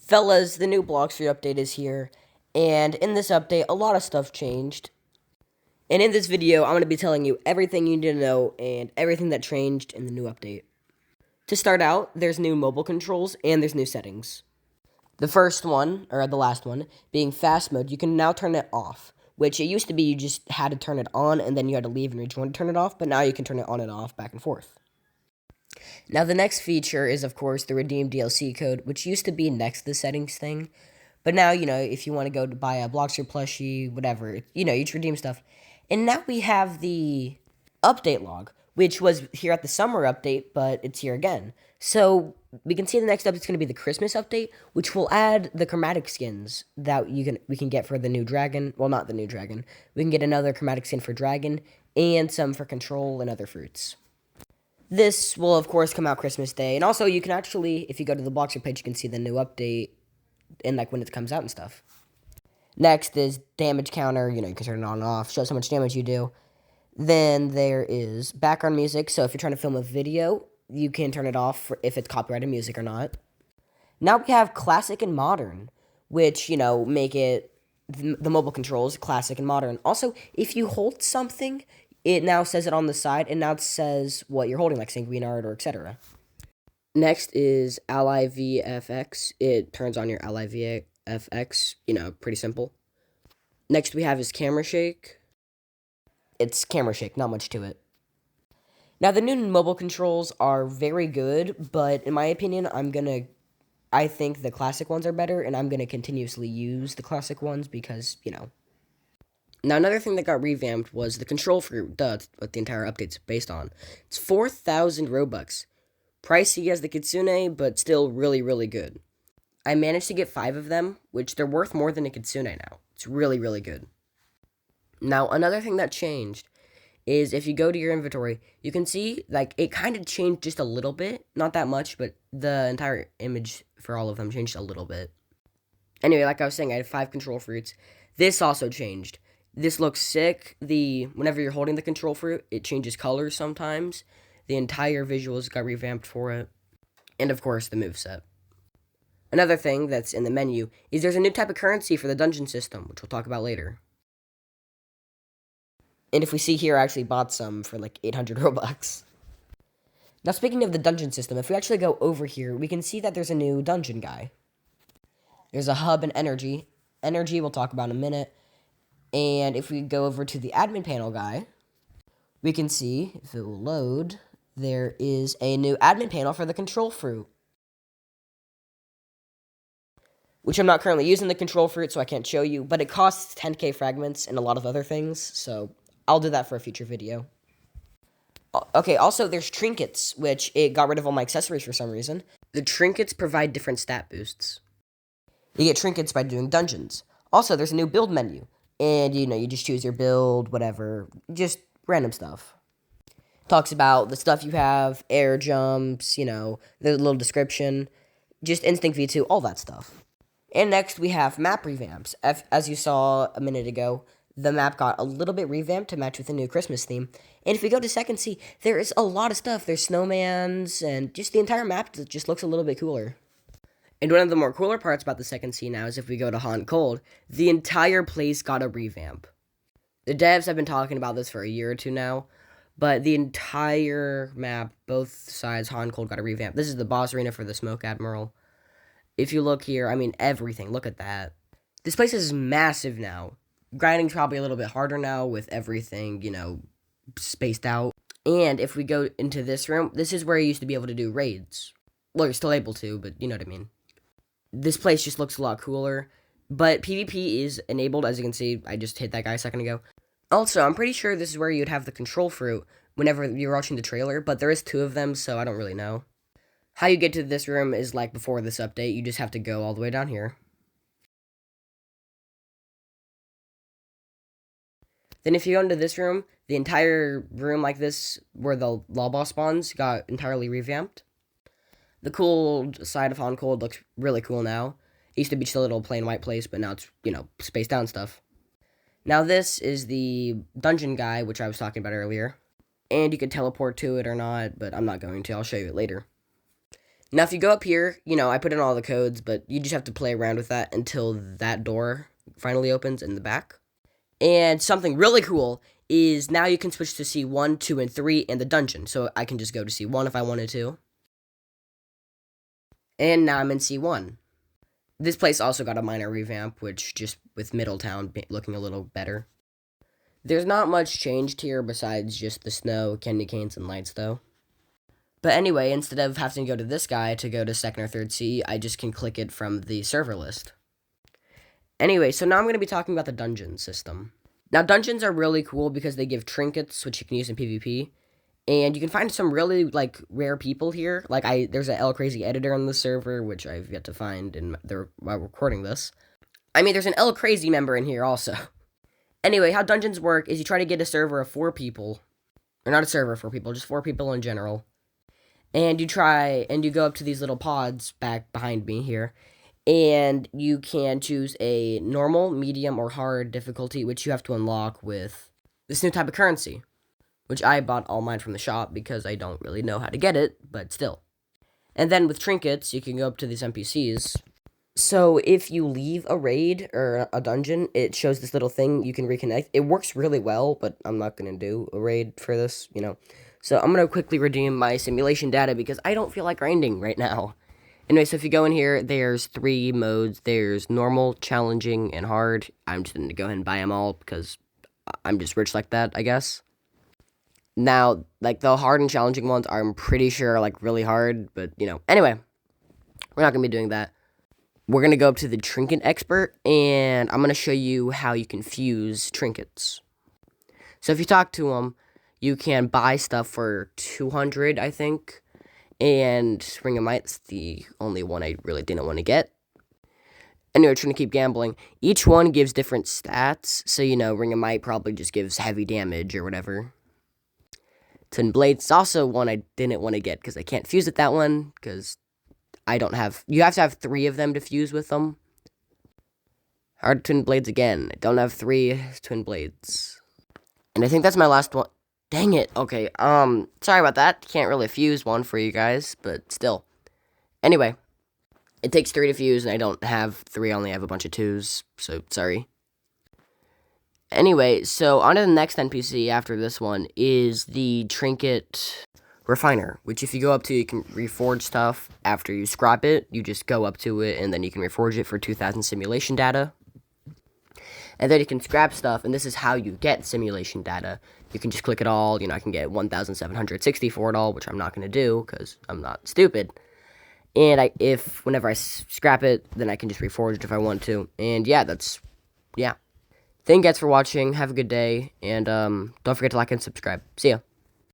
Fellas, the new Blox free update is here, and in this update, a lot of stuff changed. And in this video, I'm going to be telling you everything you need to know and everything that changed in the new update. To start out, there's new mobile controls and there's new settings. The first one, or the last one, being fast mode, you can now turn it off, which it used to be you just had to turn it on and then you had to leave and rejoin to turn it off, but now you can turn it on and off back and forth. Now, the next feature is, of course, the redeem DLC code, which used to be next to the settings thing. But now, if you want to go to buy a Blox or plushie, whatever, you just redeem stuff. And now we have the update log, which was here at the summer update, but it's here again. So we can see the next update is going to be the Christmas update, which will add the chromatic skins that we can get for the new dragon. Well, not the new dragon. We can get another chromatic skin for dragon and some for control and other fruits. This will, of course, come out Christmas Day. And also, you can actually, if you go to the Bloxer page, you can see the new update and, when it comes out and stuff. Next is damage counter. You can turn it on and off, shows how much damage you do. Then there is background music. So if you're trying to film a video, you can turn it off if it's copyrighted music or not. Now we have classic and modern, which, make it the mobile controls classic and modern. Also, if you hold something, it now says it on the side, and now it says what you're holding, like Sanguine Art or etc. Next is Ally VFX. It turns on your Ally VFX, pretty simple. Next we have is Camera Shake. It's Camera Shake, not much to it. Now, the new mobile controls are very good, but in my opinion, I think the classic ones are better, and I'm going to continuously use the classic ones because, Now, another thing that got revamped was the control fruit. That's what the entire update's based on. It's 4,000 Robux. Pricey as the Kitsune, but still really, really good. I managed to get 5 of them, which they're worth more than a Kitsune now. It's really, really good. Now, another thing that changed is if you go to your inventory, you can see, it kind of changed just a little bit. Not that much, but the entire image for all of them changed a little bit. Anyway, like I was saying, I had 5 control fruits. This also changed. This looks sick. Whenever you're holding the control fruit, it changes colors sometimes. The entire visuals got revamped for it. And of course, the moveset. Another thing that's in the menu is there's a new type of currency for the dungeon system, which we'll talk about later. And if we see here, I actually bought some for 800 Robux. Now, speaking of the dungeon system, if we actually go over here, we can see that there's a new dungeon guy. There's a hub and energy. Energy we'll talk about in a minute. And if we go over to the admin panel guy, we can see, if it will load, there is a new admin panel for the control fruit. Which I'm not currently using the control fruit, so I can't show you, but it costs 10k fragments and a lot of other things, so I'll do that for a future video. Okay, also there's trinkets, which it got rid of all my accessories for some reason. The trinkets provide different stat boosts. You get trinkets by doing dungeons. Also, there's a new build menu. And, you just choose your build, whatever, just random stuff. Talks about the stuff you have, air jumps, the little description, just Instinct V2, all that stuff. And next, we have map revamps. As you saw a minute ago, the map got a little bit revamped to match with the new Christmas theme. And if we go to Second Sea, there is a lot of stuff. There's snowmans, and just the entire map just looks a little bit cooler. And one of the more cooler parts about the Second Sea now is if we go to Haunt Cold, the entire place got a revamp. The devs have been talking about this for a year or two now, but the entire map, both sides, Haunt Cold got a revamp. This is the boss arena for the Smoke Admiral. If you look here, everything, look at that. This place is massive now. Grinding's probably a little bit harder now with everything, spaced out. And if we go into this room, this is where you used to be able to do raids. Well, you're still able to, but you know what I mean. This place just looks a lot cooler, but PvP is enabled, as you can see. I just hit that guy a second ago. Also, I'm pretty sure this is where you'd have the control fruit whenever you're watching the trailer, but there is 2 of them, so I don't really know. How you get to this room is like before this update. You just have to go all the way down here. Then if you go into this room, the entire room like this, where the law boss spawns, got entirely revamped. The cold side of Haunt Cold looks really cool now. It used to be just a little plain white place, but now it's, spaced out and stuff. Now this is the dungeon guy, which I was talking about earlier. And you can teleport to it or not, but I'm not going to. I'll show you it later. Now, if you go up here, I put in all the codes, but you just have to play around with that until that door finally opens in the back. And something really cool is now you can switch to C1, 2, and 3 in the dungeon. So I can just go to C1 if I wanted to. And now I'm in C1. This place also got a minor revamp, which just with Middletown looking a little better. There's not much changed here besides just the snow, candy canes, and lights, though. But anyway, instead of having to go to this guy to go to 2nd or 3rd C, I just can click it from the server list. Anyway, so now I'm going to be talking about the dungeon system. Now, dungeons are really cool because they give trinkets, which you can use in PvP. And you can find some really, rare people here. There's an L Crazy editor on the server, which I've yet to find while recording this. I mean, there's an L Crazy member in here also. Anyway, how dungeons work is you try to get a server of 4 people. Or not a server of 4 people, just 4 people in general. And you go up to these little pods back behind me here. And you can choose a normal, medium, or hard difficulty, which you have to unlock with this new type of currency. Which I bought all mine from the shop because I don't really know how to get it, but still. And then with trinkets, you can go up to these NPCs. So if you leave a raid or a dungeon, it shows this little thing you can reconnect. It works really well, but I'm not going to do a raid for this, So I'm going to quickly redeem my simulation data because I don't feel like grinding right now. Anyway, so if you go in here, there's 3 modes. There's normal, challenging, and hard. I'm just going to go ahead and buy them all because I'm just rich like that, I guess. Now, the hard and challenging ones, I'm pretty sure are, really hard, but, Anyway, we're not going to be doing that. We're going to go up to the trinket expert, and I'm going to show you how you can fuse trinkets. So if you talk to them, you can buy stuff for 200, I think, and Ring of Might's the only one I really didn't want to get. Anyway, trying to keep gambling. Each one gives different stats, so, Ring of Might probably just gives heavy damage or whatever. Twin Blades is also one I didn't want to get because I can't fuse with that one because you have to have 3 of them to fuse with them. Hard Twin Blades again. I don't have 3 Twin Blades. And I think that's my last one. Dang it. Okay, sorry about that. Can't really fuse one for you guys, but still. Anyway, it takes 3 to fuse and I don't have 3, I only have a bunch of 2s, so sorry. Anyway, so on to the next NPC after this one is the Trinket Refiner, which if you go up to, you can reforge stuff. After you scrap it, you just go up to it, and then you can reforge it for 2,000 simulation data. And then you can scrap stuff, and this is how you get simulation data. You can just click it all, I can get 1,760 for it all, which I'm not going to do, because I'm not stupid. And whenever I scrap it, then I can just reforge it if I want to. And yeah, yeah. Thank you guys for watching. Have a good day. And don't forget to like and subscribe. See ya.